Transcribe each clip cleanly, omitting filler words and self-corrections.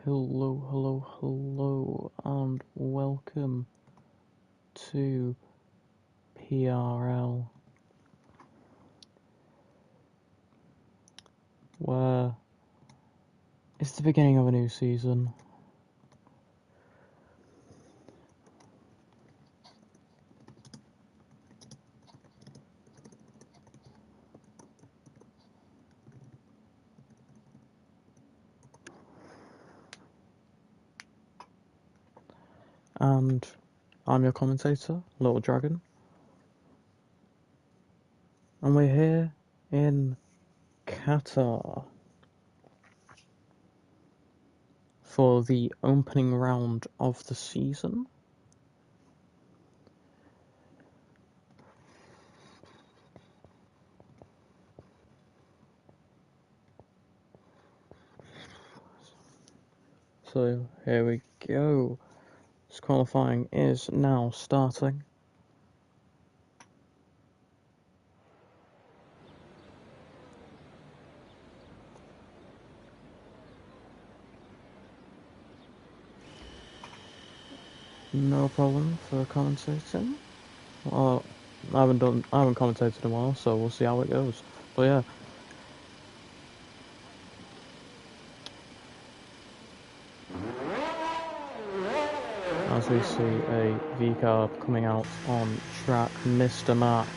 Hello, and welcome to PRL, where it's the beginning of a new season. And I'm your commentator, Little Dragon. And we're here in Qatar for the opening round of the season. So here we go. This qualifying is now starting. No problem for commentating. Well, I haven't commentated in a while, so we'll see how it goes. But yeah. As we see a V-carb coming out on track, Mr. Mac.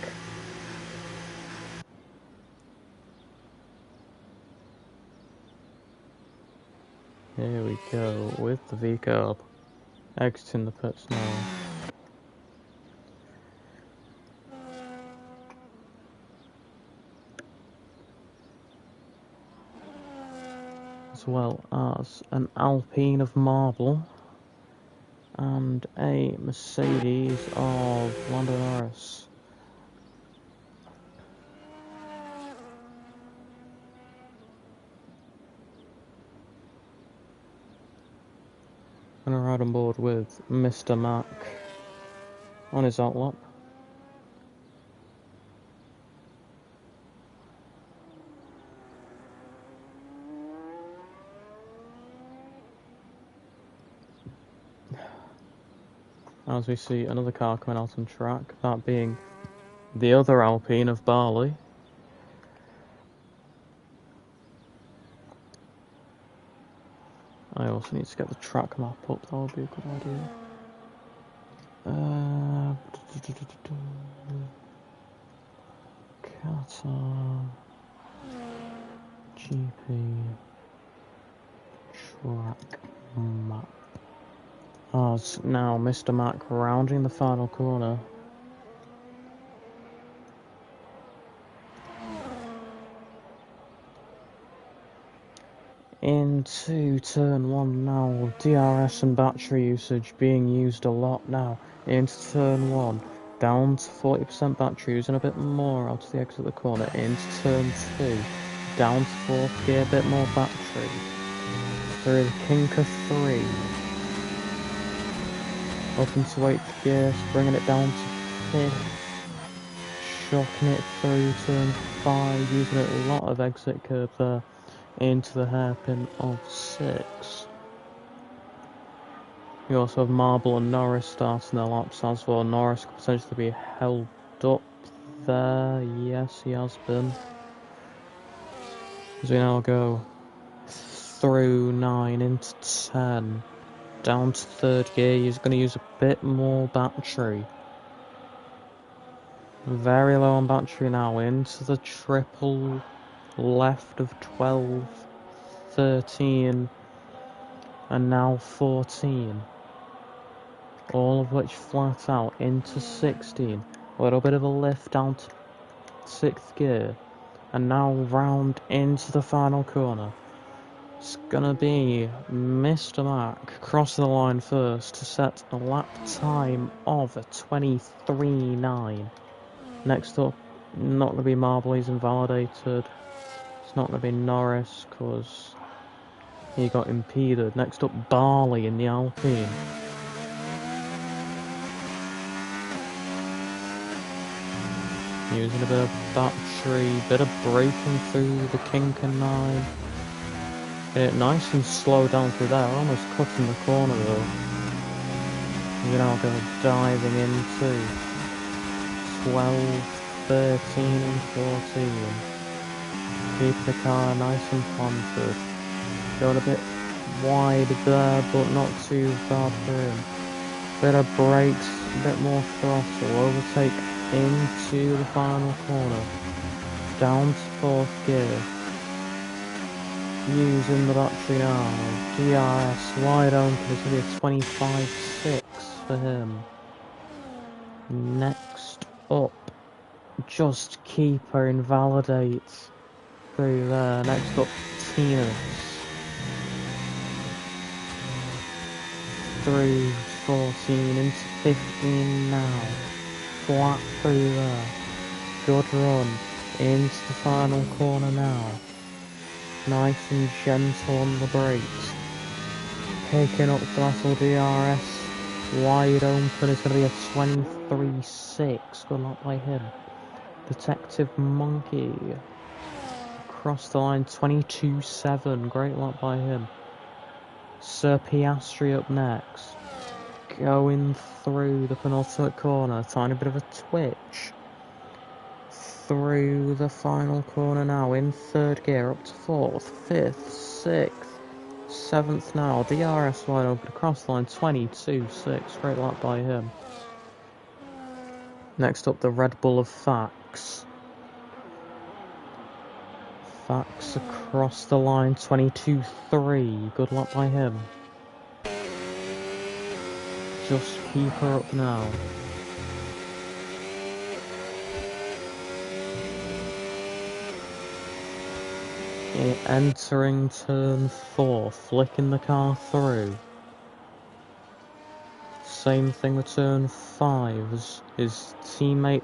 Here we go with the V-carb. Exiting the pits now. As well as an Alpine of marble and a Mercedes of Lando Norris. And ride on board with Mr. Mac on his outlap. As we see another car coming out on track, that being the other Alpine of Barley. I also need to get the track map up, that would be a good idea. Qatar GP track map. As now Mr. Mac rounding the final corner. Into turn 1 now, DRS and battery usage being used a lot now. Into turn 1, down to 40% battery, using a bit more out to the exit of the corner. Into turn 2, down to 4th gear, a bit more battery. Through the kink of 3. Up into 8th gear, bringing it down to 5th. Shocking it through turn 5, using a lot of exit curve there. Into the hairpin of 6. You also have Marble and Norris starting their laps as well. Norris could potentially be held up there. Yes, he has been. As we now go through 9 into 10. Down to 3rd gear. He's going to use a bit more battery. Very low on battery now. Into the triple left of 12, 13, and now 14. All of which flat out into 16. A little bit of a lift down to 6th gear. And now round into the final corner. It's gonna be Mr. Mac crossing the line first to set a lap time of 23.9. Next up, not gonna be Marble, he's invalidated. It's not gonna be Norris because he got impeded. Next up, Barley in the Alpine. Using a bit of battery, bit of braking through the kink and 9. Get it nice and slow down through there. Almost cutting the corner though. You're now going diving into 12, 13 and 14. Keep the car nice and planted. Going a bit wide there, but not too bad for him. Bit of brakes, a bit more throttle. Overtake into the final corner. Down to 4th gear. Using the battery now. DRS wide open. It's going to be a 25.6 for him. Next up, Just Keeper invalidates through there. Next up, Tina's. Through 14 into 15 now. Flat through there. Good run. Into the final corner now. Nice and gentle on the brakes. Picking up throttle DRS. Wide open. It's going to be a 23.6. Good luck by him. Detective Monkey. Across the line 22.7. Great luck by him. Sir Piastri up next. Going through the penultimate corner. Tiny bit of a twitch. Through the final corner now in 3rd gear up to 4th, 5th, 6th, 7th now. DRS wide open across the line 22.6. Great lap by him. Next up, the Red Bull of Fax. Fax across the line 22.3. Good luck by him. Just Keeper up now. Entering turn 4, flicking the car through. Same thing with turn 5 as his teammate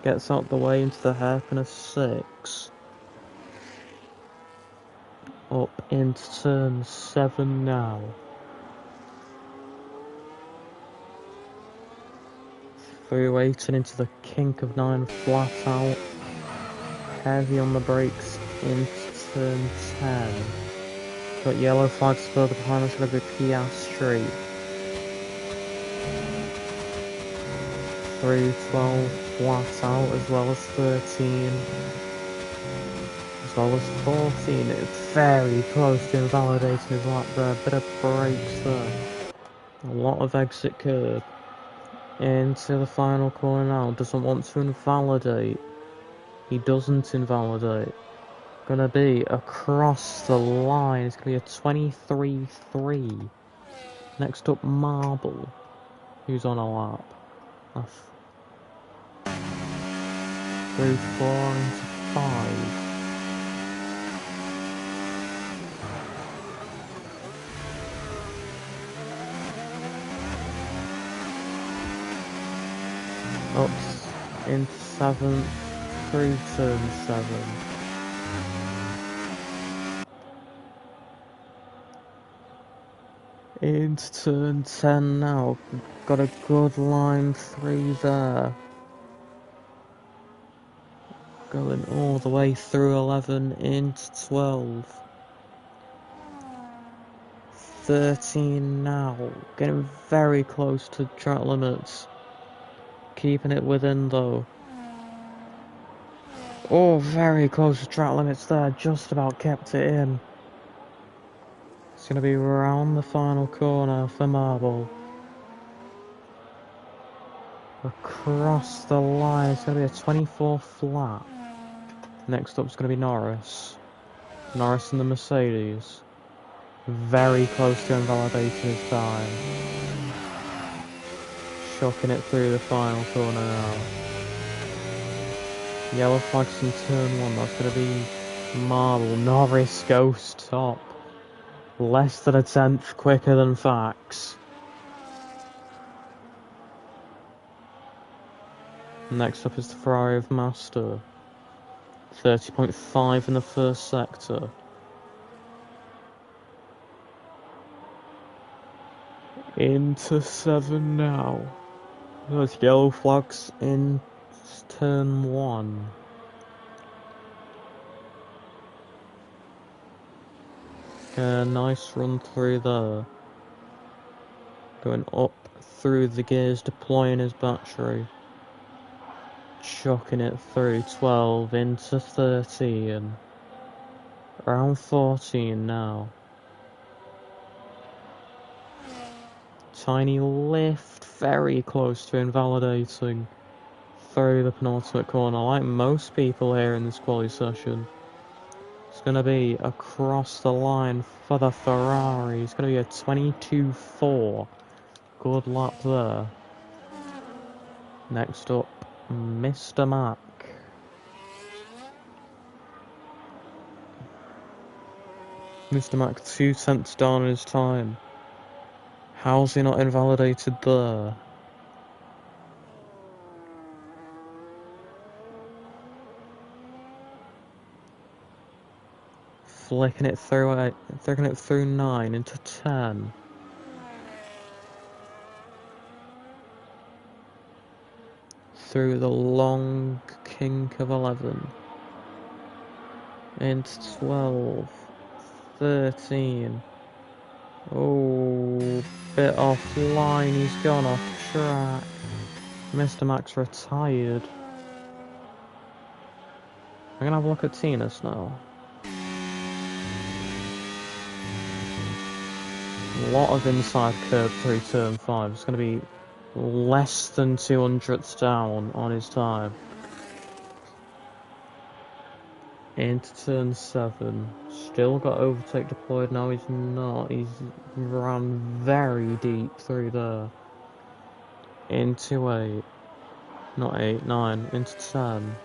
gets out the way into the hairpin of 6. Up into turn 7 now. Through 8 and into the kink of 9 flat out. Heavy on the brakes into turn 10. Got yellow flags further behind us, going to be Piastri. Through 12 flat out as well as 13. As well as 14. It's very close to invalidating his lap there. Bit of brakes there. A lot of exit curb. Into the final corner now. Doesn't want to invalidate. He doesn't invalidate. Gonna be across the line. It's gonna be a 23.3. Next up, Marble. Who's on a lap? Through 4 into 5. Up into 7th. Through turn 7. Into turn 10 now. Got a good line through there. Going all the way through 11 into 12. 13 now. Getting very close to track limits. Keeping it within though. Oh, very close to track limits there. Just about kept it in. It's going to be around the final corner for Marble. Across the line, it's going to be a 24 flat. Next up is going to be Norris. Norris in the Mercedes. Very close to invalidating his time. Shocking it through the final corner now. Yellow flags in turn 1, that's going to be Marble. Norris goes top. Less than a tenth quicker than Fax. Next up is the Ferrari of Master. 30.5 in the first sector. Into 7 now. Those yellow flags in turn 1. Nice run through there. Going up through the gears, deploying his battery. Chucking it through 12 into 13. Around 14 now. Tiny lift, very close to invalidating through the penultimate corner, like most people here in this quali session. It's going to be across the line for the Ferrari. It's going to be a 22.4. Good lap there. Next up, Mr. Mac. Mr. Mac 2/10 down in his time. How's he not invalidated there? Flicking it through 9 into 10. Through the long kink of 11. Into 12. 13. Oh, bit offline, he's gone off track. Mr. Mac's retired. I'm gonna have a look at Tina's now. A lot of inside curb through turn 5. It's gonna be less than 200ths down on his time. Into turn 7. Still got overtake deployed. Now he's not. He's run very deep through there. Into 8. Not 8, 9. Into 10.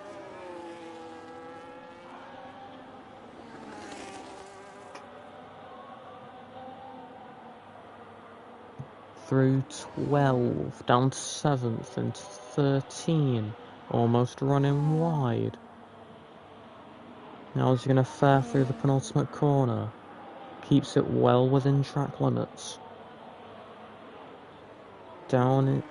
Through 12. Down to 7th. Into 13. Almost running wide. Now he's going to fare through the penultimate corner. Keeps it well within track limits. Down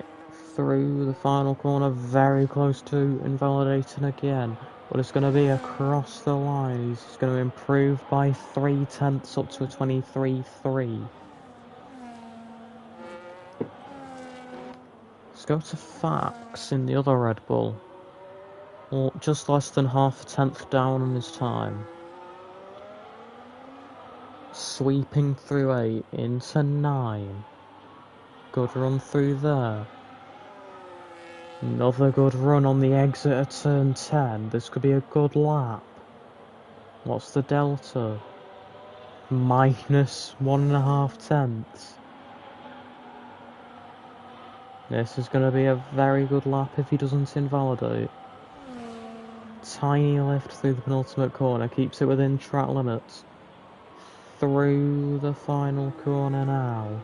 through the final corner, very close to invalidating again. But it's going to be across the line. He's going to improve by 0.3 up to a 23.3. Let's go to Fax in the other Red Bull. Well, just less than half a tenth down on his time. Sweeping through 8 into 9. Good run through there. Another good run on the exit at turn 10. This could be a good lap. What's the delta? Minus 1.5 tenths. This is going to be a very good lap if he doesn't invalidate. Tiny lift through the penultimate corner, keeps it within track limits. Through the final corner now.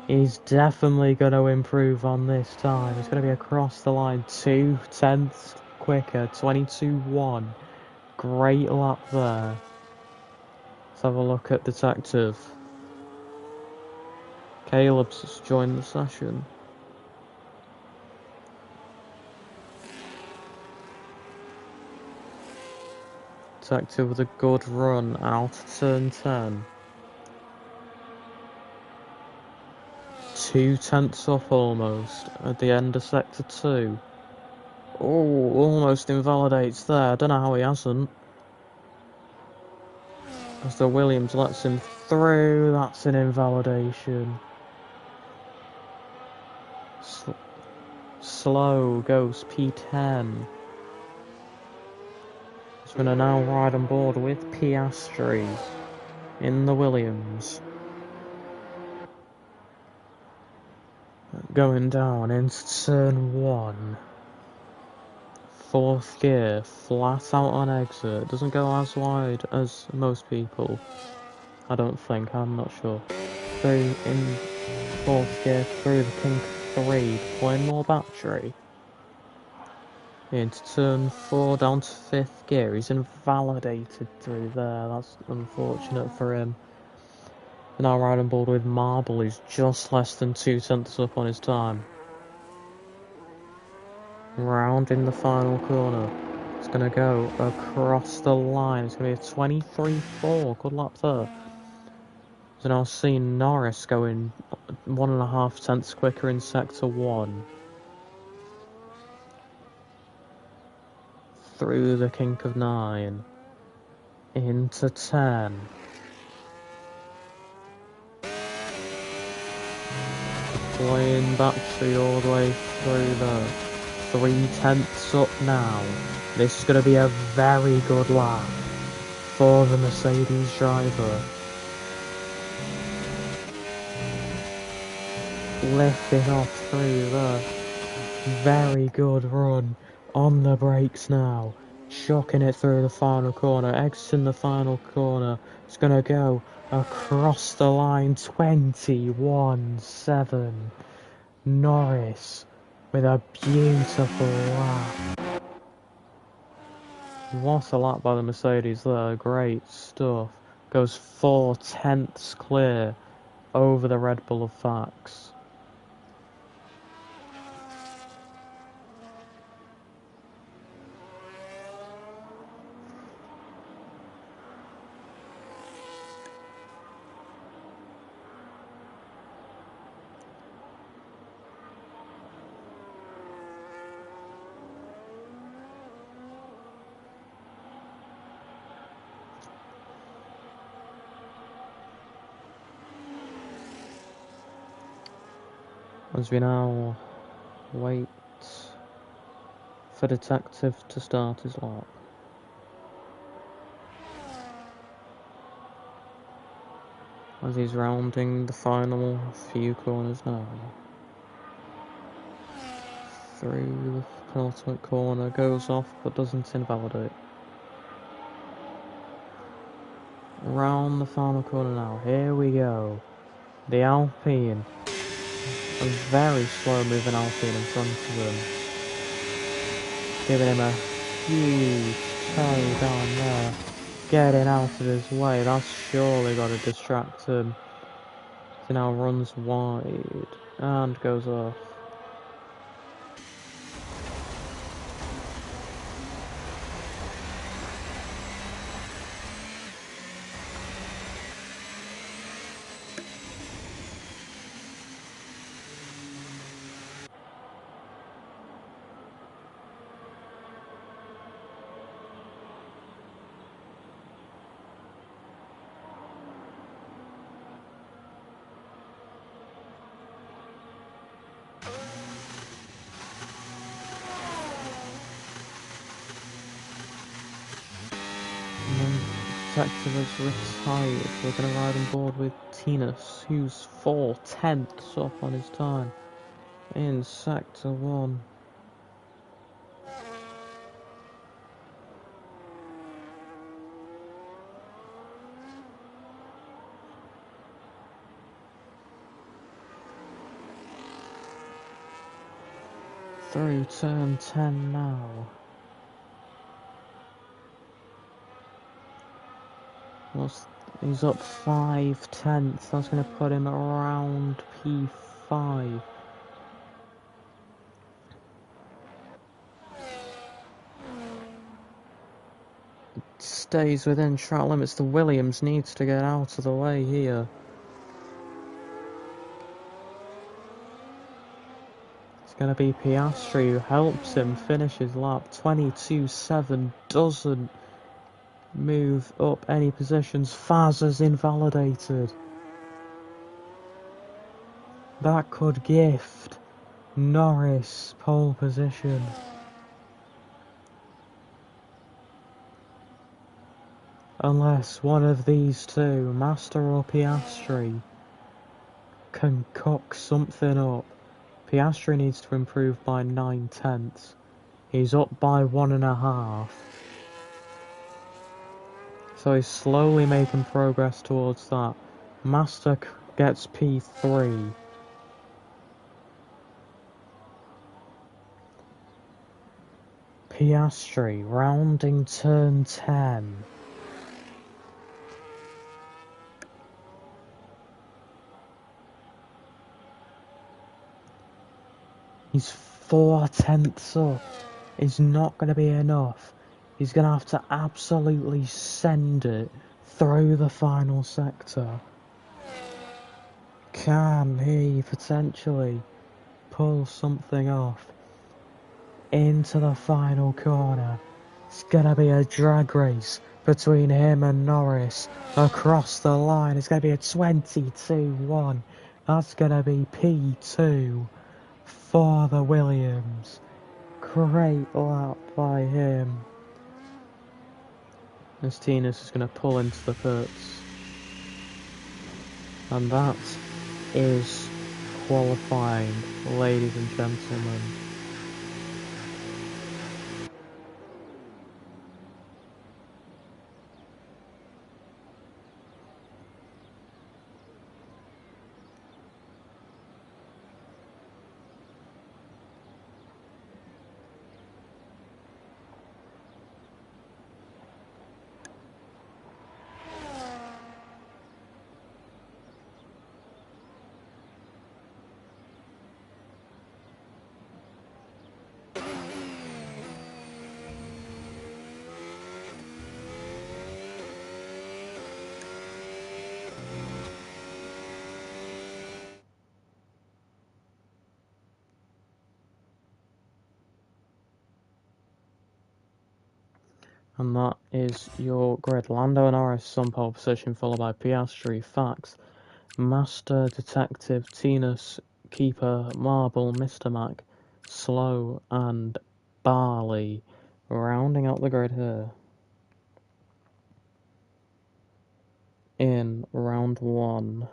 He's definitely going to improve on this time. It's going to be across the line 0.2 quicker, 22.1. Great lap there. Let's have a look at Detective. Caleb's just joined the session. Detective with a good run out of turn 10. 0.2 up almost at the end of sector 2. Oh, almost invalidates there. I don't know how he hasn't. As the Williams lets him through, that's an invalidation. Slow goes P10. He's going to now ride on board with Piastri in the Williams. Going down into turn 1. 4th gear, flat out on exit. Doesn't go as wide as most people. I don't think, I'm not sure. Through in 4th gear, through the kink 3, deploying more battery. Into turn 4, down to 5th gear. He's invalidated through there. That's unfortunate for him. Now riding on board with Marble, he's just less than 0.2 up on his time. Round in the final corner. It's going to go across the line. It's going to be a 23.4. Good lap there. So now seeing Norris going 1.5 tenths quicker in sector 1. Through the kink of 9. Into 10. Playing battery all the way through there. 3 tenths up now. This is going to be a very good lap for the Mercedes driver. Lifting off through there. Very good run on the brakes now. Chucking it through the final corner. Exiting the final corner. It's going to go across the line. 21.7. Norris with a beautiful lap. What a lap by the Mercedes there. Great stuff. Goes 4 tenths clear over the Red Bull of Fax. As we now wait for Detective to start his lap. As he's rounding the final few corners now. Through the penultimate corner, goes off but doesn't invalidate. Round the final corner now, here we go. The Alpine. A very slow moving Alpine in front of him. Giving him a huge toe down there. Getting out of his way, that's surely got to distract him. He now runs wide and goes off. Detective has retired. We're going to ride on board with Tinus, who's 4 tenths up on his time in Sector 1. Through turn 10 now. He's up 5 tenths. That's going to put him around P5. Stays within track limits. The Williams needs to get out of the way here. It's going to be Piastri who helps him finish his lap. 22.7 doesn't move up any positions. Faz is invalidated. That could gift Norris pole position. Unless one of these two, Master or Piastri, can cook something up. Piastri needs to improve by 9 tenths. He's up by 1.5. So he's slowly making progress towards that. Master gets P3. Piastri rounding turn 10. He's 4 tenths up. It's not going to be enough. He's going to have to absolutely send it through the final sector. Can he potentially pull something off into the final corner? It's going to be a drag race between him and Norris across the line. It's going to be a 22-1. That's going to be P2 for the Williams. Great lap by him. As Tinas is going to pull into the pits. And that is qualifying, ladies and gentlemen. And that is your grid. Lando Norris on pole position, followed by Piastri, Fax, Master Detective, Tinas, Keeper, Marble, Mr. Mac, Slow, and Barley, rounding out the grid here in round one.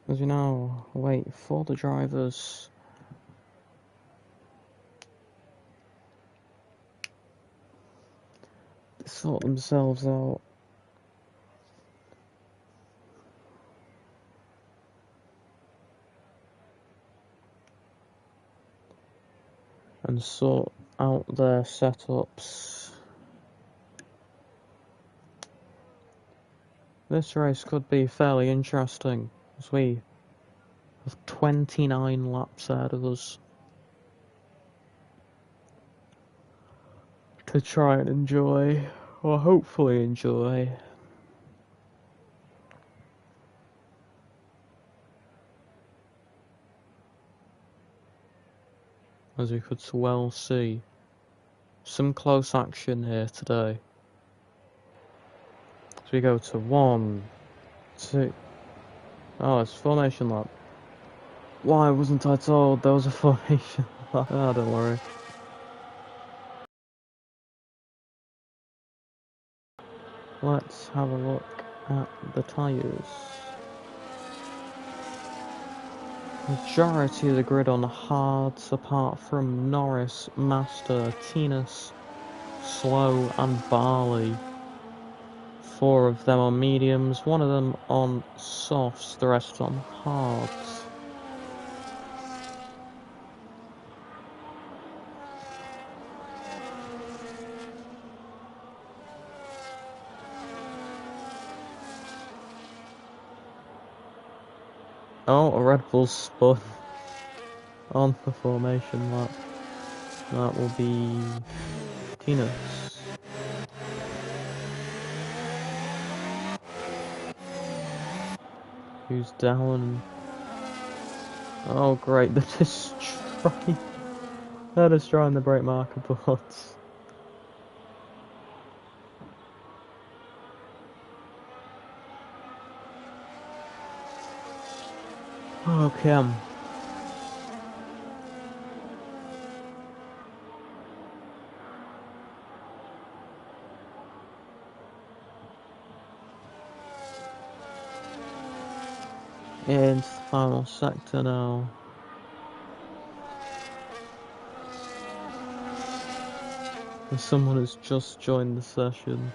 As we now wait for the drivers to sort themselves out. And sort out their setups. This race could be fairly interesting, as we have 29 laps ahead of us to try and enjoy, or hopefully enjoy. As we could well see, some close action here today. As we go to 1, 2... Oh, it's formation lap. Why wasn't I told there was a formation lap? Oh, don't worry. Let's have a look at the tyres. Majority of the grid on hards, apart from Norris, Master, Tinas, Slow, and Barley. 4 of them on mediums, 1 of them on softs, the rest on hards. Oh, a Red Bull spun on the formation lap. That will be Tinas. Who's down? Oh great, they're destroying the brake marker boards. Okay. Into the final sector now. And someone has just joined the session.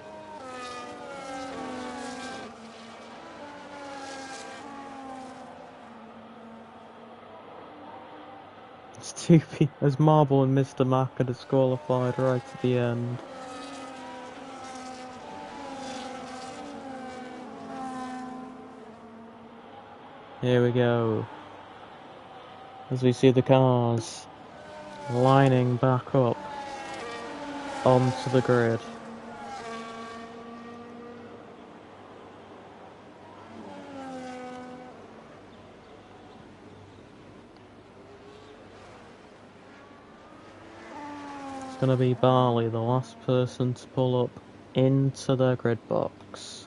It's as Marble and Mr. Mack are disqualified right at the end. Here we go. As we see the cars lining back up onto the grid. It's going to be Barley, the last person to pull up into the grid box.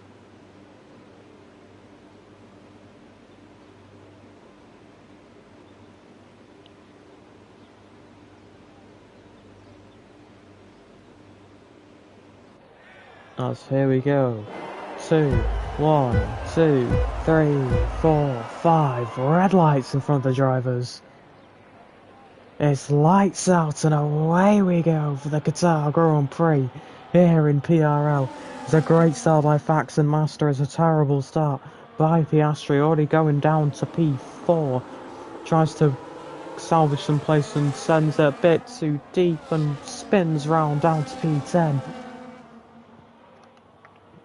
As here we go. 2, 1, 2, 3, 4, 5. Red lights in front of the drivers. It's lights out and away we go for the Qatar Grand Prix here in PRL. It's a great start by Fax and Master. It's a terrible start by Piastri, already going down to P4. Tries to salvage some place and sends it a bit too deep and spins round down to P10.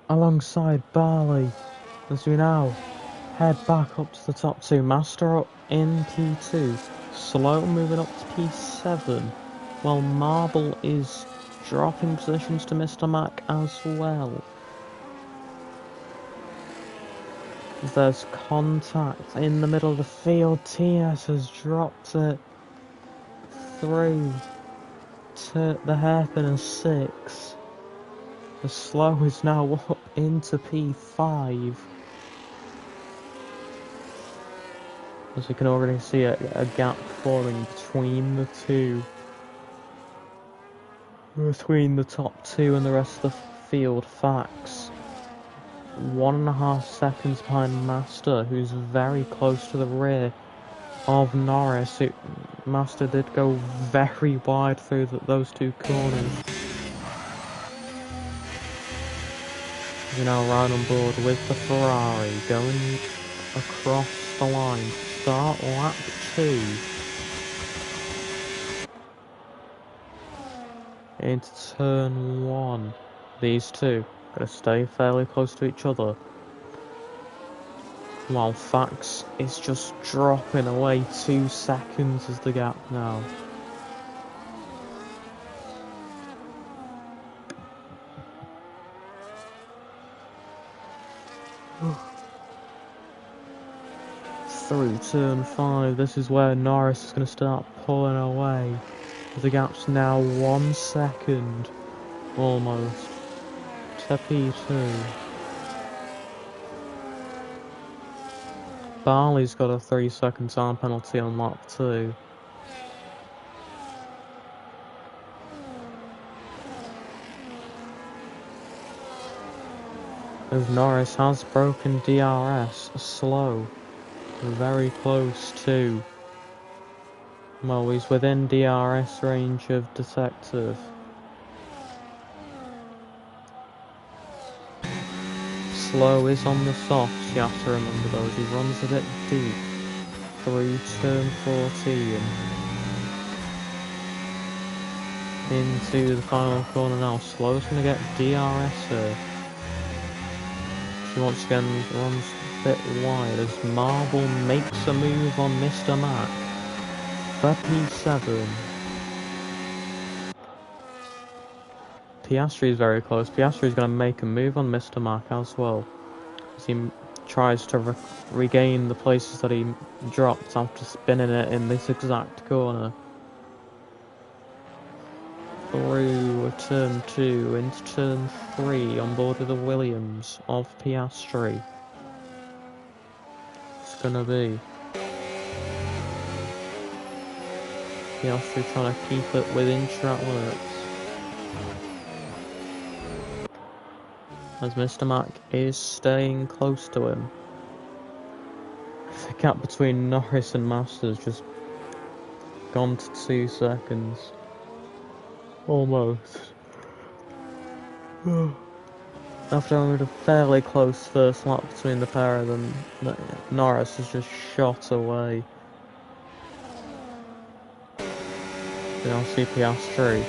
Alongside Barley, as we now head back up to the top two. Master up in P2, Slow moving up to P7, while Marble is dropping positions to Mr. Mac as well. There's contact in the middle of the field. TS has dropped it through to the hairpin and 6. The Slow is now up into P5. As we can already see a gap forming between the two. Between the top two and the rest of the field. Fax 1.5 seconds behind Master, who's very close to the rear of Norris. Master did go very wide through those two corners. We're now right on board with the Ferrari, going across the line. Start lap 2. Into turn 1. These two going to stay fairly close to each other, while Fax is just dropping away. 2 seconds is the gap now. Through turn 5, this is where Norris is going to start pulling away. The gap's now 1 second, almost, to P2. Barley's got a 3-second time penalty on lap 2. As Norris has broken DRS, Slow, very close to. Well, he's within DRS range of Detective. Slow is on the softs, you have to remember those. He runs a bit deep through turn 14. Into the final corner now. Slow's going to get DRS here. She once again runs a bit wide as Marble makes a move on Mr. Mac for P7. Piastri is very close. Piastri is going to make a move on Mr. Mac as well, as he tries to regain the places that he dropped after spinning it in this exact corner. Through turn 2 into turn 3 on board with the Williams of Piastri. It's gonna be Piastri trying to keep it within track limits. As Mr. Mac is staying close to him. The gap between Norris and Masters just gone to 2 seconds. Almost. After having a fairly close first lap between the pair of them, Norris has just shot away. Then I'll see Piastri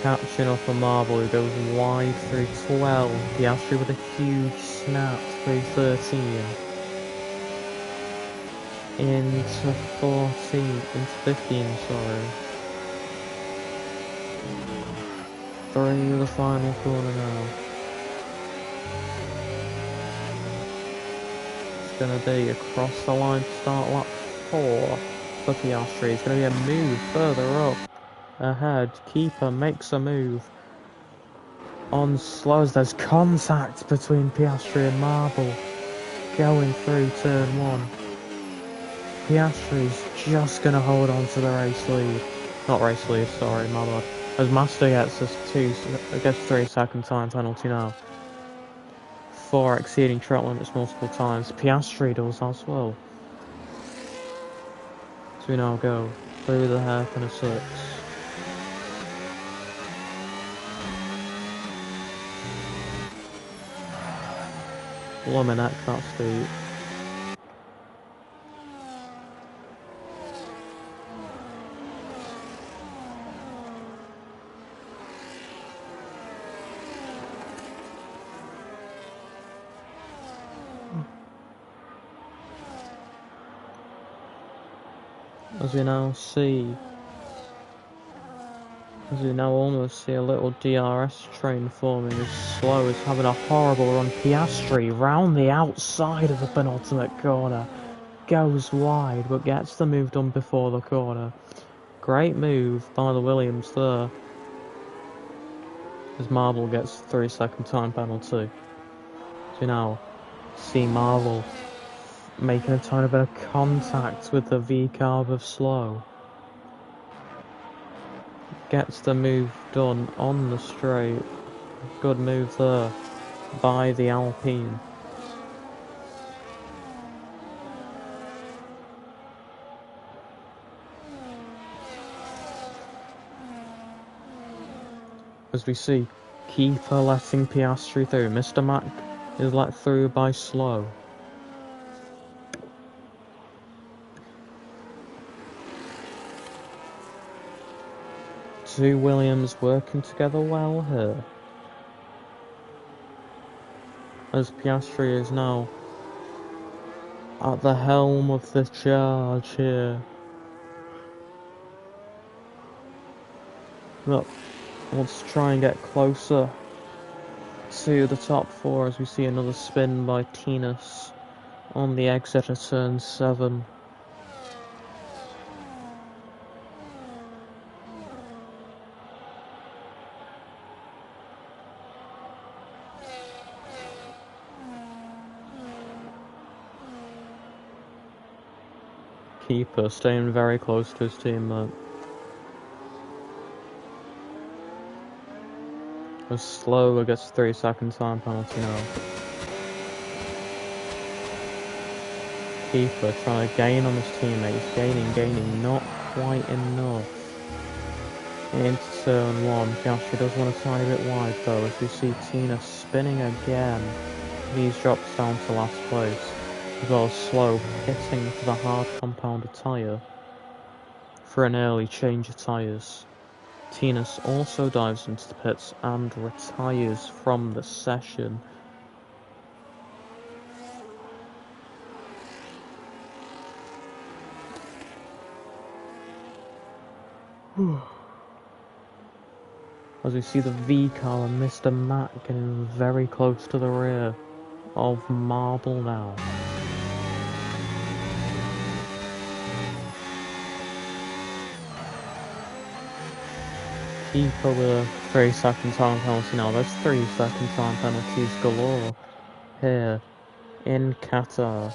catching up a marble who goes wide through 12. Piastri with a huge snap through 13. Into 14, into 15, sorry. Through the final corner now. It's going to be across the line to start lap 4 for Piastri. It's going to be a move further up ahead. Keeper makes a move on slows. There's contact between Piastri and Marble going through turn 1. Piastri's just going to hold on to the race lead. Not race lead, sorry, my bad. As Master gets us 3 second time penalty now. For exceeding track limits multiple times. Piastri does as well. So we now go through the hairpin of 6. Luminek, that speed. As we now almost see a little DRS train forming as Slow is having a horrible run. Piastri round the outside of the penultimate corner. Goes wide but gets the move done before the corner. Great move by the Williams there. As Marble gets 3 second time penalty. So we now see Marble making a tiny bit of contact with the V-carb of Slow. Gets the move done on the straight. Good move there by the Alpine. As we see Keeper letting Piastri through. Mr. Mack is let through by Slow. Two Williams working together well here. As Piastri is now at the helm of the charge here. Look, wants to try and get closer to the top 4 as we see another spin by Tinas on the exit of turn 7. Keeper staying very close to his teammate. As Slow gets 3 second time penalty now. Keeper trying to gain on his teammate. He's gaining, not quite enough. Into turn 1. Piastri does want a tiny bit wide though, as we see Tina spinning again. These drops down to last place. As well as Slow hitting for the hard compounded tyre for an early change of tyres. Tinas also dives into the pits and retires from the session. As we see the V-car and Mr. Matt getting very close to the rear of Marble now. Keeper with a 3 second time penalty now. There's 3 second time penalties galore here in Qatar.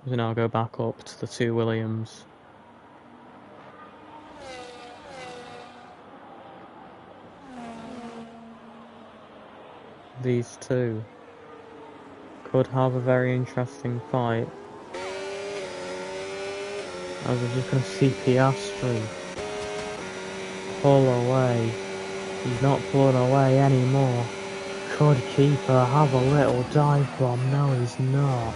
We now go back up to the 2 Williams. These two could have a very interesting fight. As we're just going to see Piastri pull away. He's not pulling away anymore. Could Keeper have a little dive bomb? No, he's not.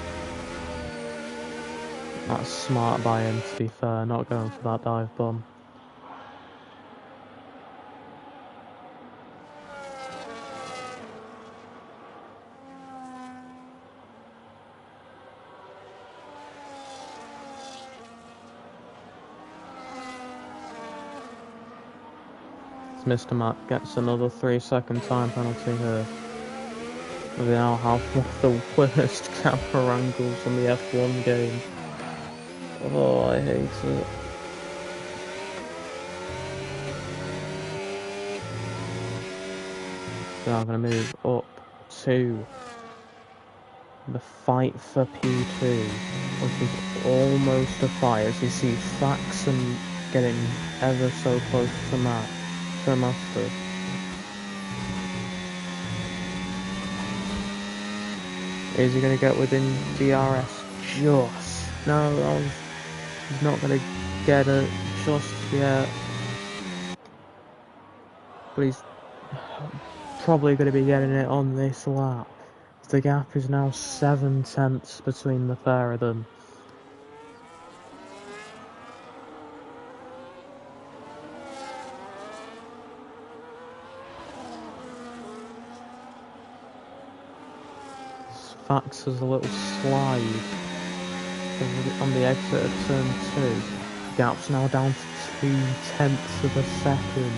That's smart by him, to be fair, not going for that dive bomb. Mr. Matt gets another 3-second time penalty here. We now have one of the worst camera angles in the F1 game. Oh, I hate it. So I'm going to move up to the fight for P2, which is almost a fight, as you see Faxon getting ever so close to Master. Is he going to get within DRS? Just. No, he's not going to get it just yet. But he's probably going to be getting it on this lap. The gap is now 7 tenths between the pair of them. Fax has a little slide on the exit of turn 2. The gap's now down to 2 tenths of a second.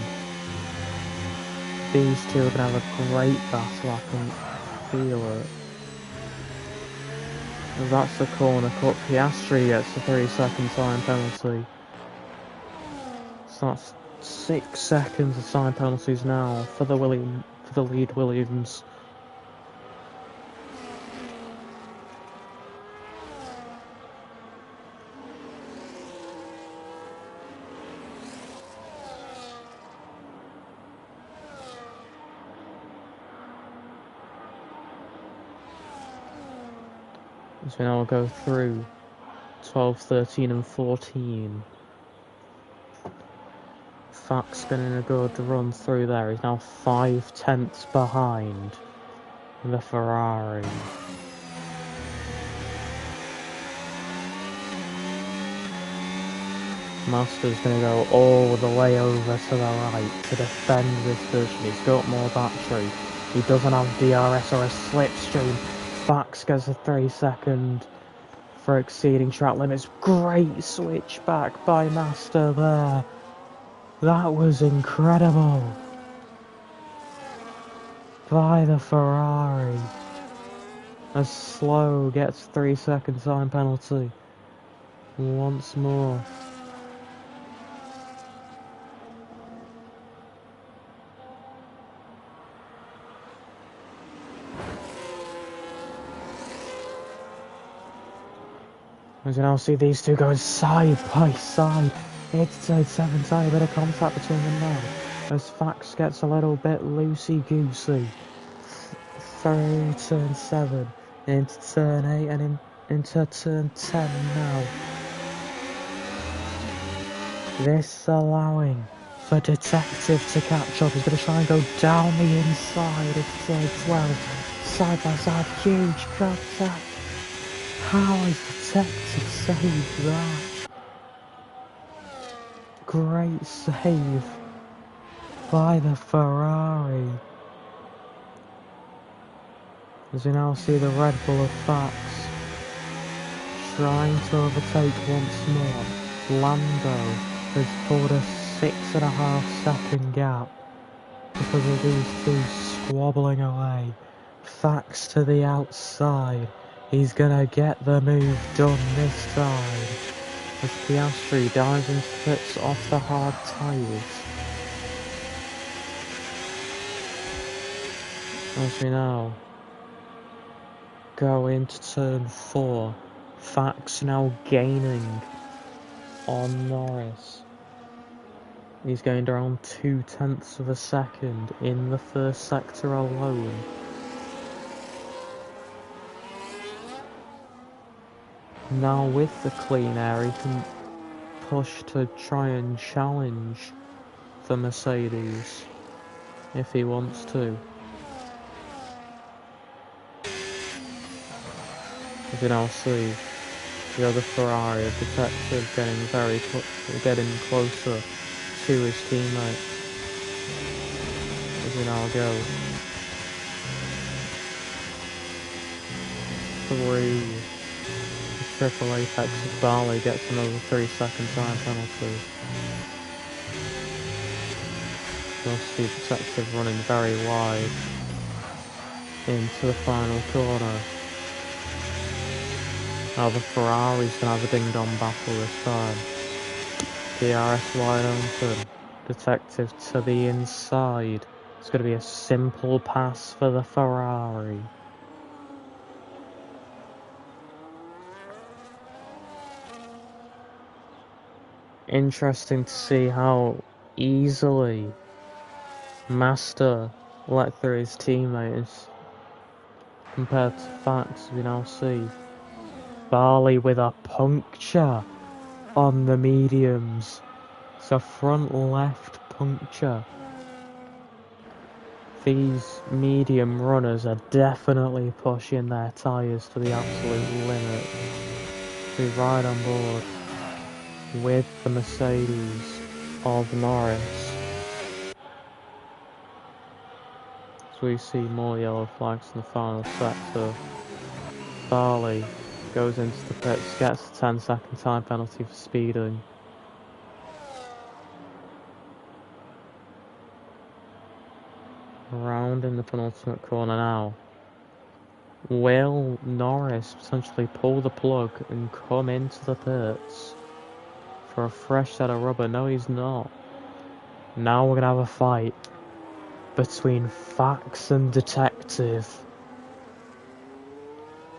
These two are going to have a great battle, I can feel it. And that's the corner cut. Piastri gets a 3-second time penalty. So that's 6 seconds of time penalties now for the lead Williams. So we now go through 12, 13 and 14. Fax getting a good run through there. He's now 5 tenths behind the Ferrari. Master's going to go all the way over to the right to defend this position. He's got more battery. He doesn't have DRS or a slipstream. Fax gets a 3-second for exceeding track limits. Great switch back by Master there. That was incredible. By the Ferrari. As Slow gets 3-second time penalty. Once more. As you now see these two going side by side. It's turn 7, tiny bit of contact between them now. As Fax gets a little bit loosey-goosey. Through turn 7, into turn 8 and into turn 10 now. This allowing for Detective to catch up. He's going to try and go down the inside of turn 12. Side by side, huge contact. How has Detective saved that? Great save by the Ferrari. As we now see the Red Bull of Fax trying to overtake once more. Lando has pulled a 6.5 second gap because of these two squabbling away. Fax to the outside. He's gonna get the move done this time. As Piastri dives into pits off the hard tyres. As we now go into turn 4. Fax now gaining on Norris. He's gained around 2 tenths of a second in the first sector alone. Now with the clean air, he can push to try and challenge the Mercedes if he wants to. As you now see, The other Ferrari, a detective getting closer to his teammate. As we now go through the triple apex of Barley, gets another 3-second time penalty. You'll see detective running very wide into the final corner. Now the Ferrari's gonna have a ding-dong battle this time. DRS wide open. Detective to the inside. It's gonna be a simple pass for the Ferrari. Interesting to see how easily Master let through his teammates compared to Fax. We now see Barley with a puncture on the mediums. It's a front left puncture. These medium runners are definitely pushing their tyres to the absolute limit. We ride on board with the Mercedes of Norris. So we see more yellow flags in the final sector. Barley goes into the pits, gets a 10-second time penalty for speeding. Around in the penultimate corner now. Will Norris potentially pull the plug and come into the pits for a fresh set of rubber? No, he's not. Now we're going to have a fight between Fax and Detective.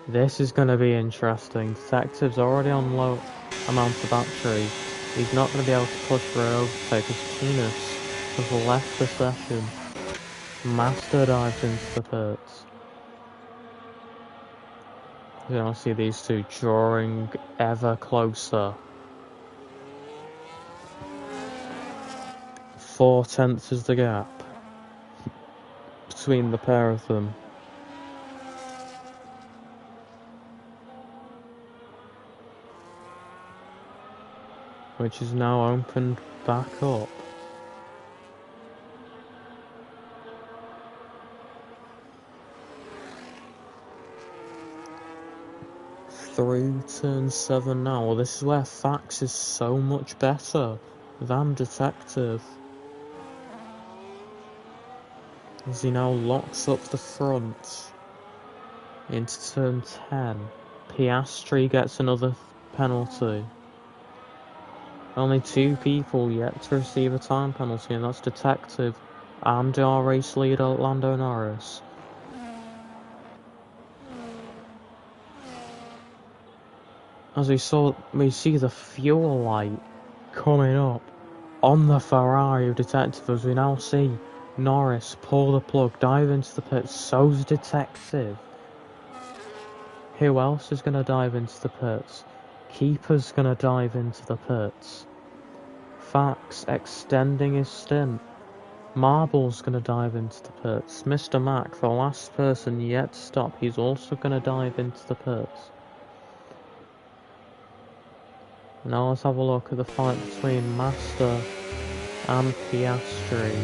This is going to be interesting. Detective's already on low amount of battery. He's not going to be able to push for an overtake as Penis has left the session. Master dives into the pits. You now see these two drawing ever closer. 4/10 is the gap between the pair of them. Which is now opened back up. Through turn 7 now. Well, this is where Fax is so much better than Detective. As he now locks up the front into turn 10. Piastri gets another penalty. Only 2 people yet to receive a time penalty, and that's Detective and our race leader Lando Norris. As we see the fuel light coming up on the Ferrari of Detective, as we now see Norris pull the plug, dive into the pits. So's Detective. Who else is going to dive into the pits? Keeper's going to dive into the pits. Fax extending his stint. Marble's going to dive into the pits. Mr. Mac, the last person yet to stop, he's also going to dive into the pits. Now let's have a look at the fight between Master and Piastri,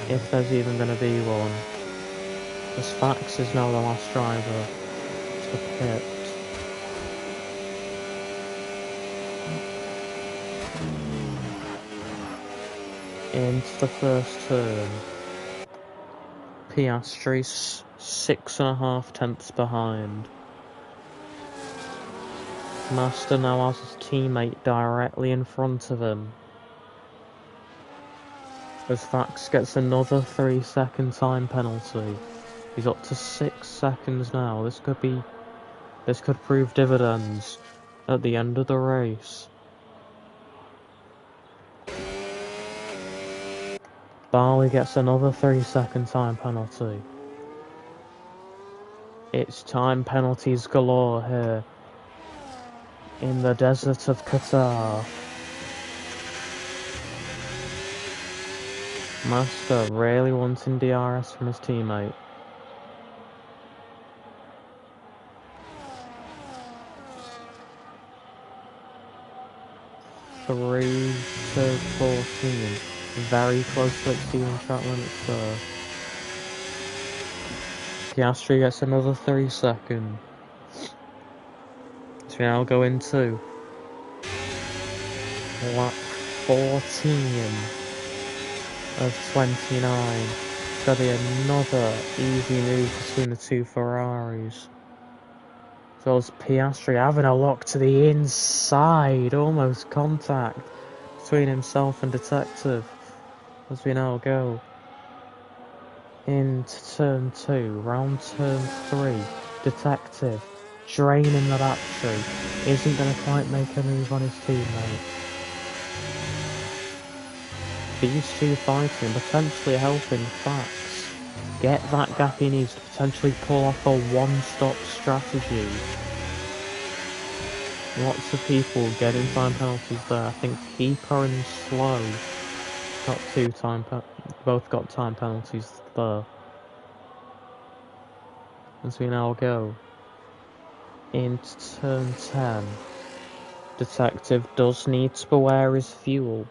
if there's even going to be one. As Fax is now the last driver to pit. Into the first turn. Piastri's 6.5 tenths behind. Master now has his teammate directly in front of him. As Fax gets another 3-second time penalty. He's up to 6 seconds now. This could prove dividends at the end of the race. Barley gets another 3-second time penalty. It's time penalties galore here in the desert of Qatar. Master really wanting DRS from his teammate. through to 14. Very close to exceeding track limits there. Piastri gets another 3 seconds. So we now go into lap 14 of 29. It's got to be another easy move between the two Ferraris. So it's Piastri having a look to the inside, almost contact between himself and Detective. As we now go into turn 2, round turn 3, Detective draining the battery, isn't going to quite make a move on his teammate. These two fighting, potentially helping Fax get that gap he needs to potentially pull off a one-stop strategy. Lots of people getting time penalties there. I think Keeper and Slow got both got time penalties there. As we now go into turn 10, Detective does need to beware his fuel.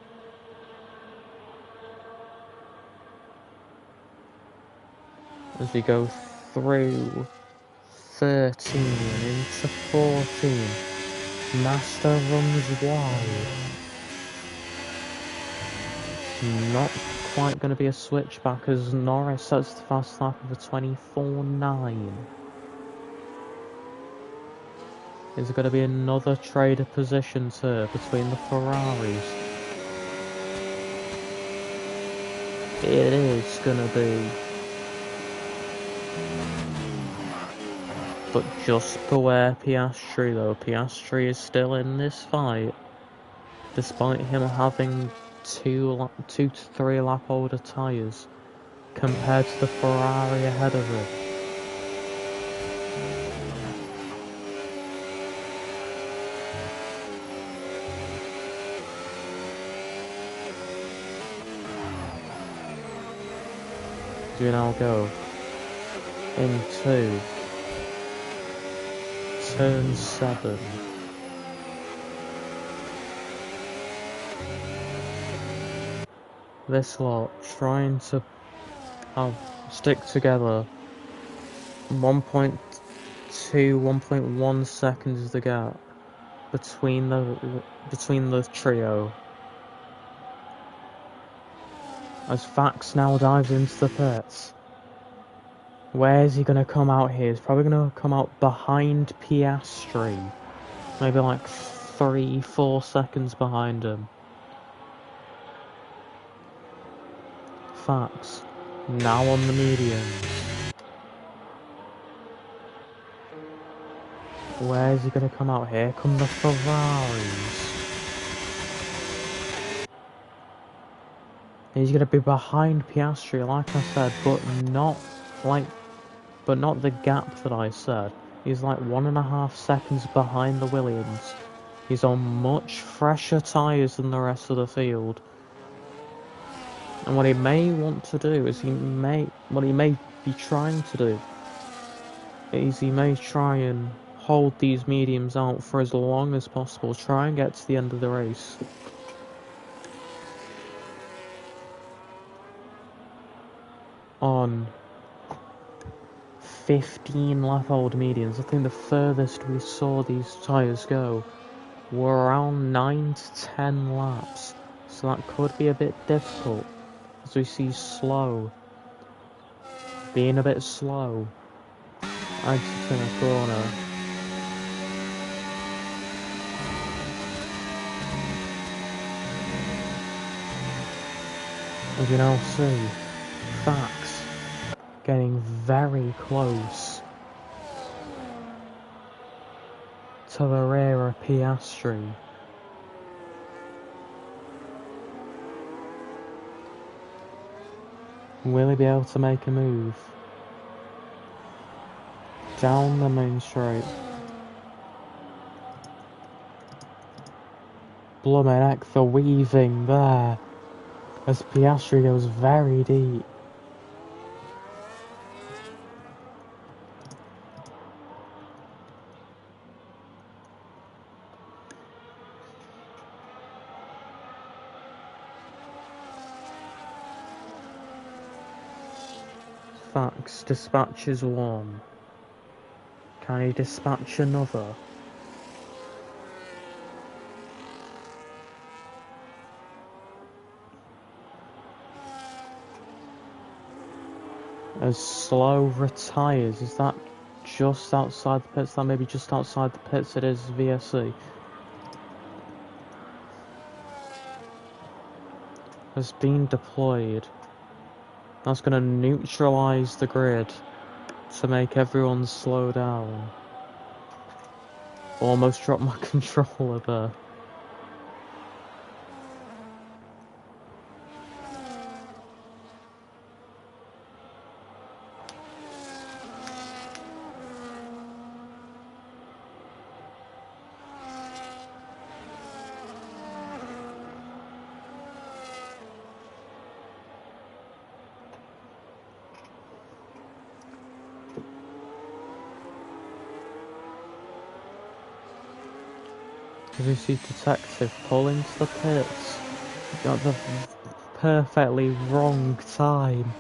As we go through 13 into 14, Master runs wide. Not quite going to be a switchback as Norris sets the fast lap of a 24.9. Is going to be another trader position here between the Ferraris. It is going to be. But just beware Piastri though. Piastri is still in this fight, despite him having 2 to 3 lap older tyres compared to the Ferrari ahead of him. We now go into turn 7. This lot trying to stick together. 1.2, 1.1 seconds is the gap between the trio. As Fax now dives into the pits. Where's he going to come out here? He's probably going to come out behind Piastri. Maybe like 3-4 seconds behind him. Fax now on the mediums. Where's he going to come out? Here come the Ferraris. He's going to be behind Piastri, like I said, but not the gap that I said. He's like 1.5 seconds behind the Williams. He's on much fresher tyres than the rest of the field. And what he may want to do is what he may be trying to do is he may try and hold these mediums out for as long as possible, try and get to the end of the race. On 15 lap old mediums, I think the furthest we saw these tyres go were around 9 to 10 laps, so that could be a bit difficult as we see Slow being a bit slow exiting a corner. As you now see Fax getting very close to the rear of Piastri. Will he be able to make a move? Down the main straight. Blummin' heck, the weaving there as Piastri goes very deep. Fax dispatches one. Can he dispatch another? As Slow retires, is that just outside the pits? That may be just outside the pits. It is VSC. Has been deployed. That's going to neutralise the grid to make everyone slow down. Almost dropped my controller there. As you see Detective pull into the pits. Got the perfectly wrong time.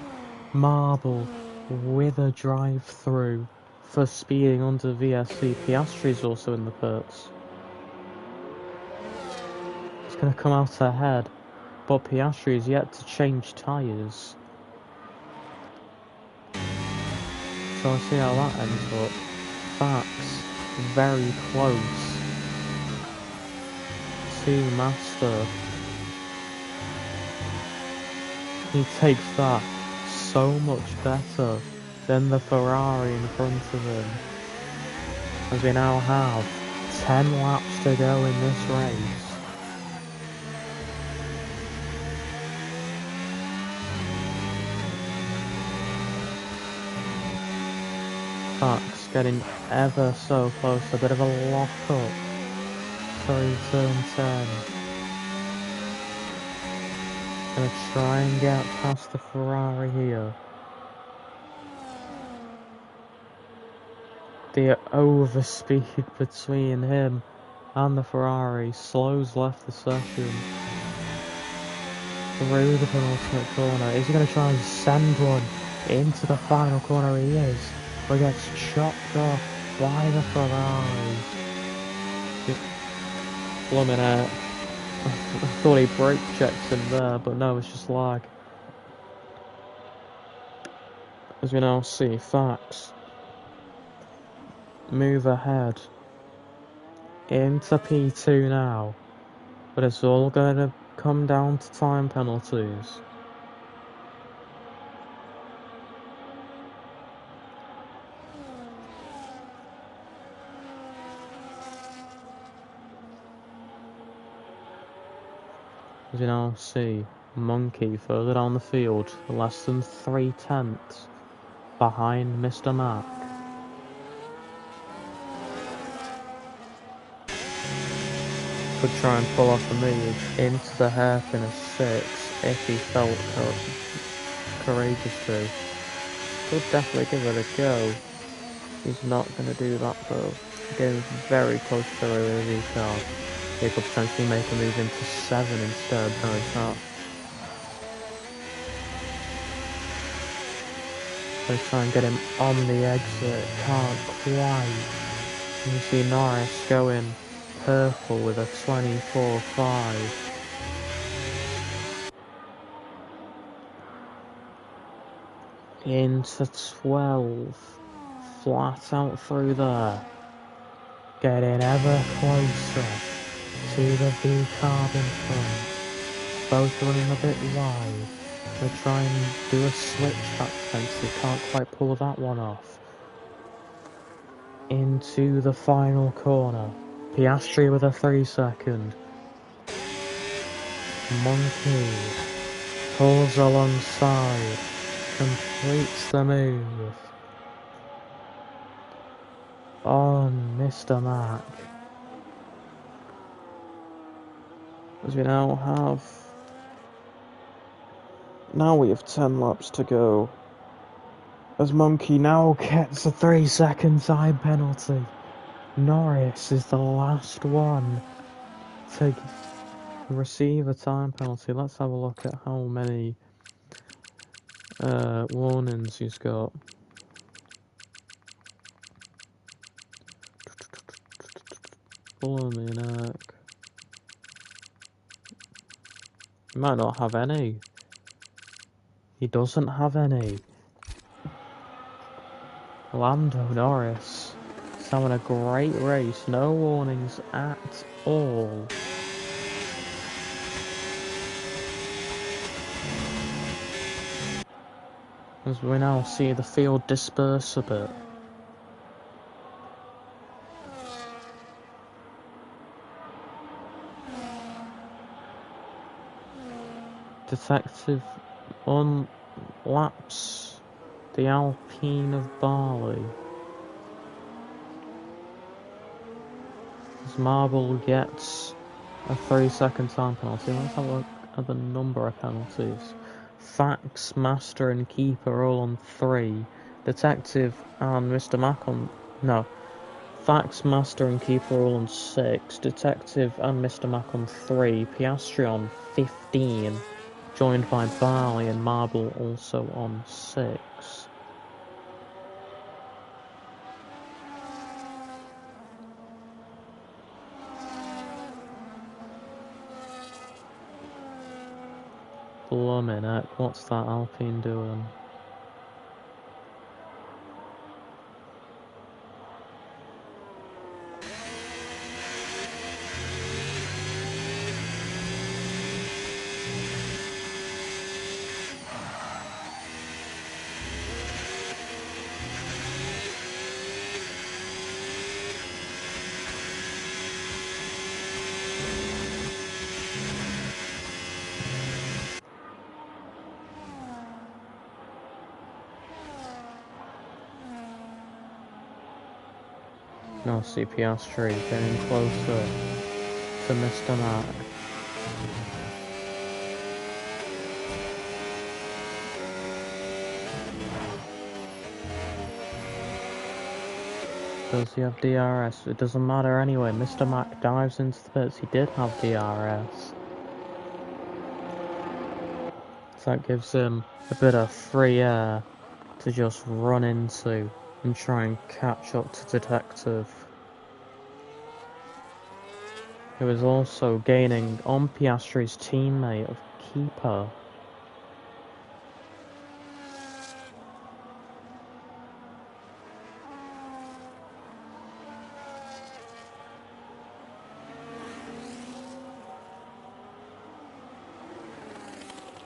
Marble with a drive-through for speeding under VSC. Piastri's also in the pits. He's going to come out ahead, but Piastri is yet to change tyres. So I'll see how that ends up. Fax, very close. Master. He takes that so much better than the Ferrari in front of him. As we now have 10 laps to go in this race. Fax getting ever so close, a bit of a lock up. Sorry, turn 10. Gonna try and get past the Ferrari here. The overspeed between him and the Ferrari slows left the session. Through the penultimate corner. Is he gonna try and send one into the final corner? He is. But gets chopped off by the Ferrari. Blooming out. I thought he brake checked him there, but no, it's just lag. As we now see, Fax move ahead into P2 now, but it's all going to come down to time penalties. As you now see, Monkey further down the field, less than 3/10 behind Mr. Mac. Could try and pull off a move into the hairpin of 6 if he felt courageous to. Could definitely give it a go. He's not going to do that though. Getting very close to the rear of his car. He could potentially make a move into 7 instead. No, he's not. They try and get him on the exit. Can't quite. You see Norris going purple with a 24.5. Into 12. Flat out through there. Getting ever closer to the V carb in front. Both running a bit wide. They try and do a switch back fence. They can't quite pull that one off. Into the final corner. Piastri with a 3-second. Monkey pulls alongside. Completes the move on Mr. Mac. As we now have 10 laps to go. As Monkey now gets a 3-second time penalty. Norris is the last one to receive a time penalty. Let's have a look at how many Warnings he's got. Blimey neck. He might not have any. He doesn't have any. Lando Norris is having a great race. No warnings at all. As we now see the field disperse a bit. Detective unlaps the Alpine of Bali. As Marble gets a 3-second time penalty. Let's have a look at the number of penalties. Fax, Master and Keeper all on 3. Detective and Mr. Mac on... No. Fax, Master and Keeper all on 6. Detective and Mr. Mac on 3. Piastri on 15. Joined by Barley and Marble also on 6. Blimey heck, what's that Alpine doing? Now see Piastri getting closer to Mr. Mac. Does he have DRS? It doesn't matter anyway. Mr. Mac dives into the pits. He did have DRS. So that gives him a bit of free air to just run into and try and catch up to Detective, who is also gaining on Piastri's teammate of Keeper.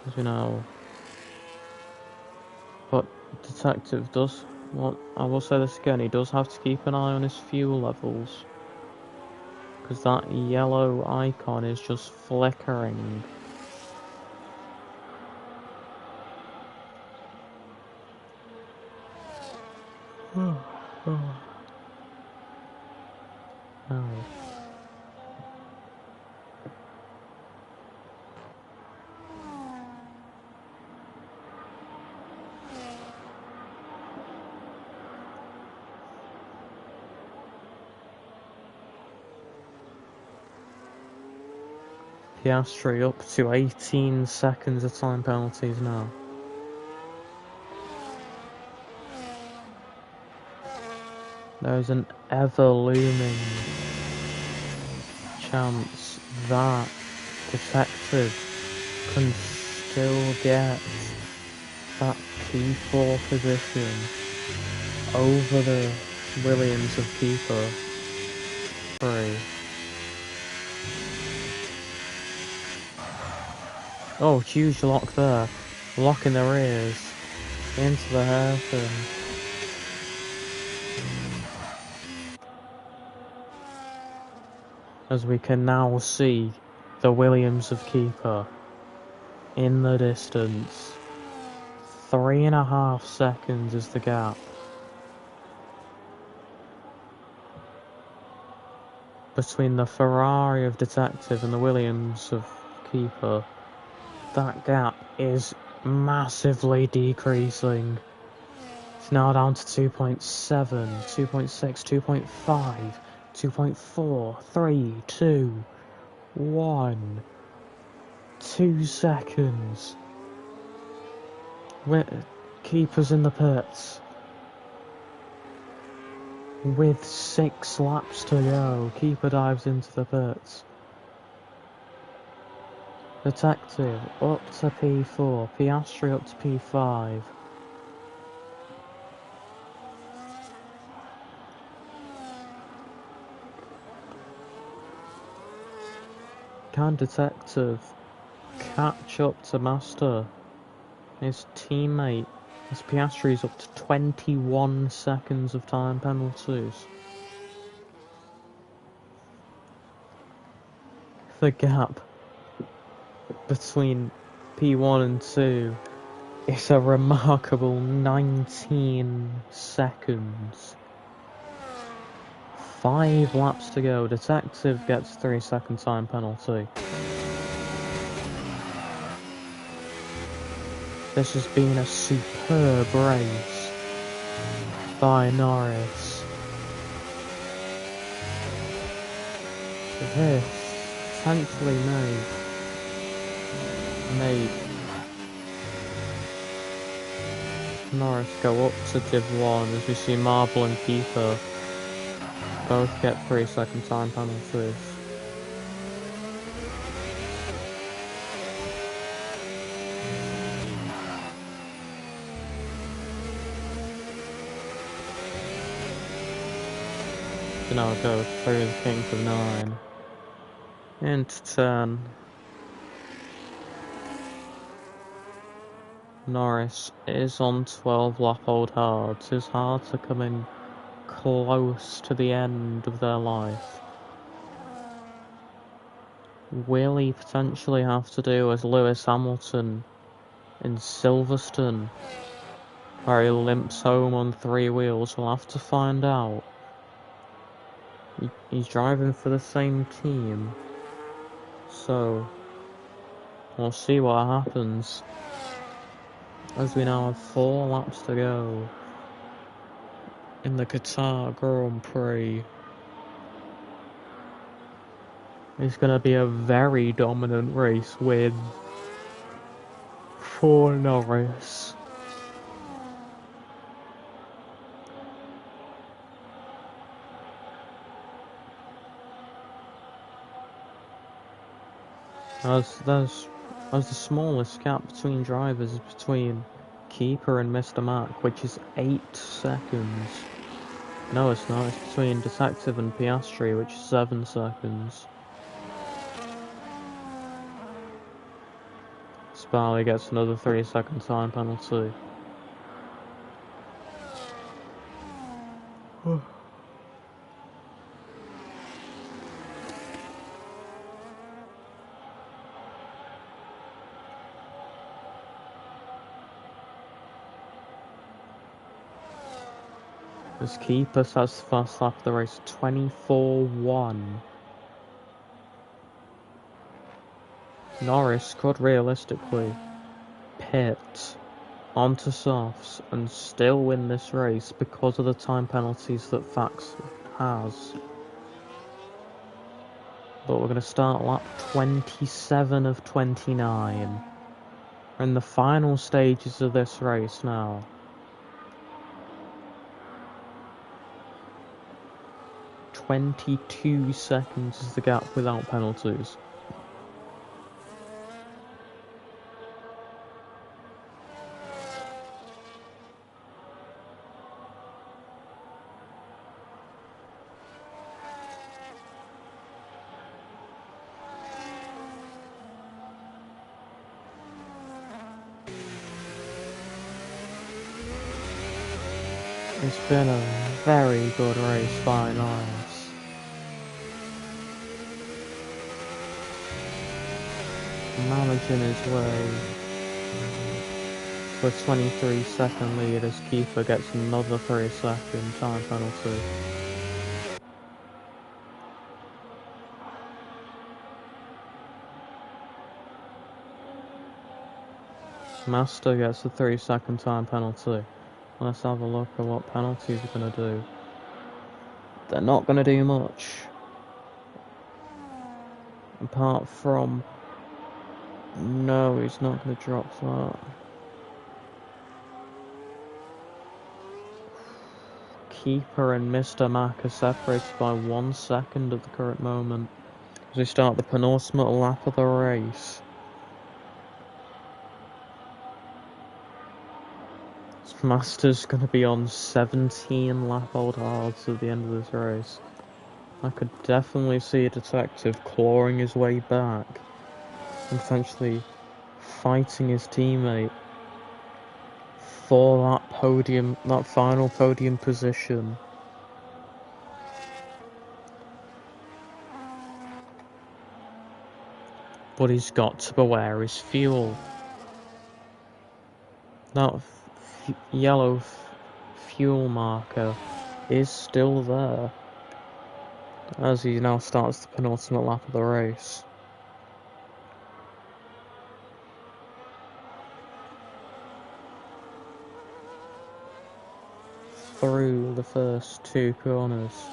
As you know, but Detective does, well, I will say this again, he does have to keep an eye on his fuel levels, because that yellow icon is just flickering. Oh. Piastri up to 18 seconds of time penalties now. There's an ever-looming chance that Detective can still get that P4 position over the Williams of Keeper 3. Oh, huge lock there. Lock in the rears. Into the hairpin. As we can now see the Williams of Keeper in the distance. 3.5 seconds is the gap between the Ferrari of Detective and the Williams of Keeper. That gap is massively decreasing. It's now down to 2.7, 2.6, 2.5, 2.4, 3, 2, 1, 2 seconds. Keeper's in the pits. With 6 laps to go, keeper dives into the pits. Detective up to P4, Piastri up to P5. Can Detective catch up to Master? His teammate, as Piastri's up to 21 seconds of time penalties. The gap between P1 and 2 is a remarkable 19 seconds. 5 laps to go. Detective gets 3-second time penalty. This has been a superb race by Norris. This potentially made Norris go up to Div 1 as we see Marble and Keeper both get 3-second time penalties. So now go through the kink of 9 into 10. Norris is on 12 lap old hards. His hards are coming close to the end of their life. Will he potentially have to do as Lewis Hamilton in Silverstone, where he limps home on 3 wheels? We'll have to find out. He's driving for the same team, so we'll see what happens. As we now have 4 laps to go in the Qatar Grand Prix. It's going to be a very dominant race win for Norris. As the smallest gap between drivers is between Keeper and Mr. Mac, which is 8 seconds. No, it's not. It's between Detective and Piastri, which is 7 seconds. Sparley gets another 3-second time penalty. As Keeper starts the first lap of the race, 24-1. Norris could realistically pit onto softs and still win this race because of the time penalties that Fax has. But we're going to start lap 27 of 29. We're in the final stages of this race now. "22 seconds is the gap without penalties." It's been a very good race by Norris. Managing his way to a 23-second lead as Keeper gets another 3-second time penalty. Master gets a 3-second time penalty. Let's have a look at what penalties are going to do. They're not going to do much. Apart from... No, he's not going to drop that. keeper and Mr. Mack are separated by 1 second at the current moment as we start the penultimate lap of the race. Master's going to be on 17 lap-old hards at the end of this race. I could definitely see a detective clawing his way back and potentially fighting his teammate for that final podium position. But he's got to beware his fuel. That yellow fuel marker is still there as he now starts the penultimate lap of the race. Through the first 2 corners,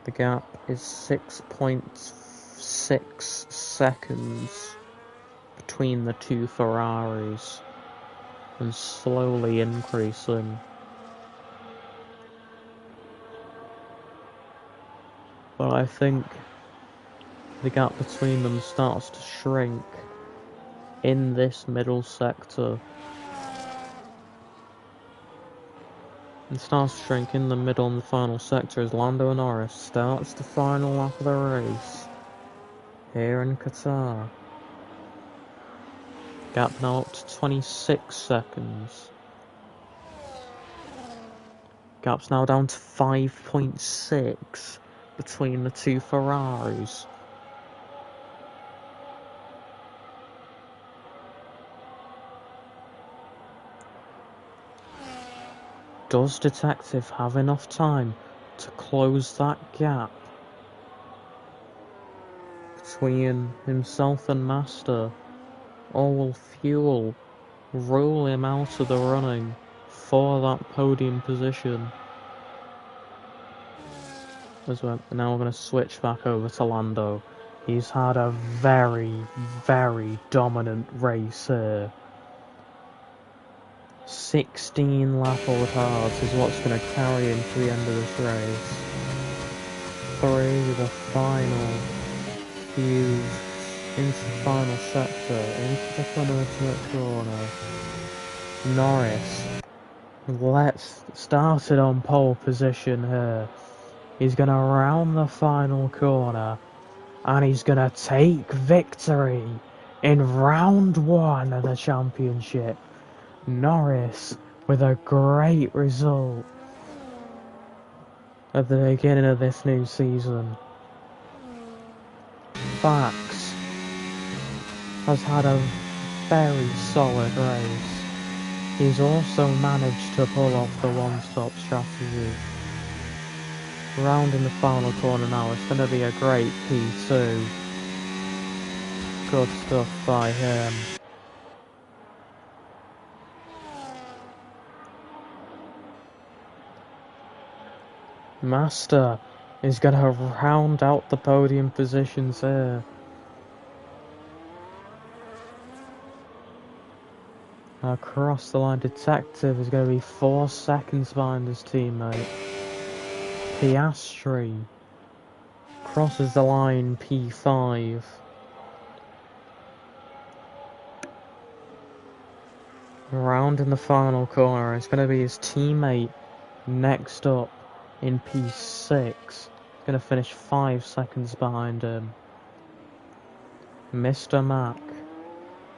the gap is 6.6 seconds between the 2 Ferraris and slowly increasing. But I think the gap between them starts to shrink in this middle sector. It starts to shrink in the middle and the final sector as Lando Norris starts the final lap of the race here in Qatar. Gap now up to 26 seconds. Gap's now down to 5.6 between the 2 Ferraris. Does Detective have enough time to close that gap between himself and Master, or will Fuel rule him out of the running for that podium position? As well, now we're going to switch back over to Lando. He's had a very, very dominant race here. 16 lap-old hards is what's going to carry him to the end of this race. Through the final few, into the final sector, into the penultimate corner. Norris, let's start it on pole position here. He's going to round the final corner and he's going to take victory in round 1 of the championship. Norris with a great result at the beginning of this new season. Fax has had a very solid race. He's also managed to pull off the one-stop strategy. Rounding the final corner now, it's going to be a great P2. Good stuff by him. Master is going to round out the podium positions here. Across the line, Detective is going to be 4 seconds behind his teammate. Piastri crosses the line, P5. Round in the final corner, it's going to be his teammate next up in P6. He's going to finish 5 seconds behind him. Mr. Mack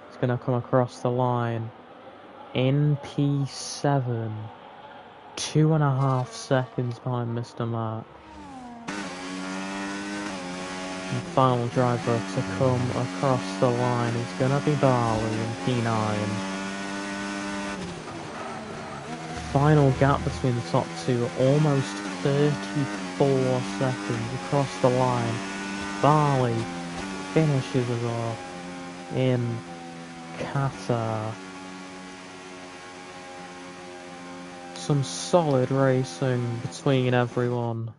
is going to come across the line in P7. 2.5 seconds behind Mr. Mack. And final driver to come across the line is going to be Barley in P9. Final gap between the top two, almost 34 seconds across the line. Barley finishes us off in Qatar. Some solid racing between everyone.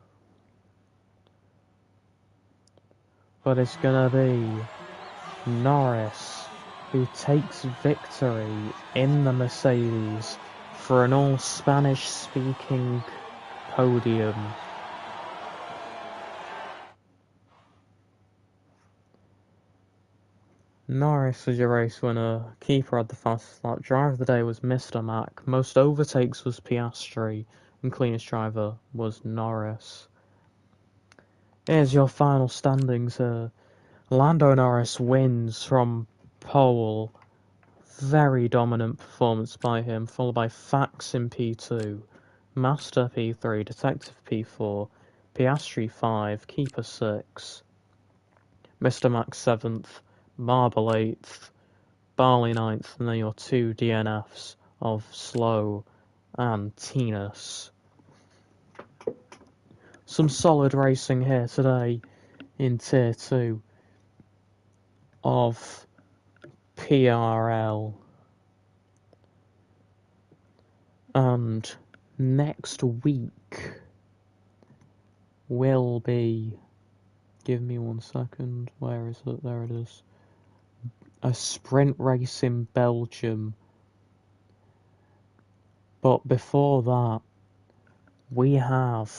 But it's gonna be Norris who takes victory in the Mercedes for an all Spanish speaking podium. Norris was your race winner. Keeper had the fastest lap. Driver of the day was Mr. Mack. Most overtakes was Piastri. And cleanest driver was Norris. Here's your final standings here. Lando Norris wins from pole. Very dominant performance by him, followed by Fax in P2, Master P3, Detective P4, Piastri 5, Keeper 6, Mr. Max 7th, Marble 8th, Barley 9th, and then your two DNFs of Slow and Tinus. Some solid racing here today in Tier 2 of PRL. And next week will be, give me 1 second, where is it? There it is. A sprint race in Belgium. But before that, we have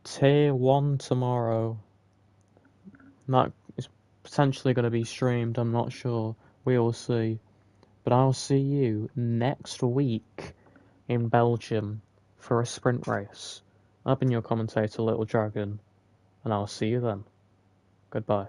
Tier 1 tomorrow. That is potentially going to be streamed, I'm not sure. We will see. But I'll see you next week in Belgium for a sprint race. I've been your commentator, Little Dragon, and I'll see you then. Goodbye.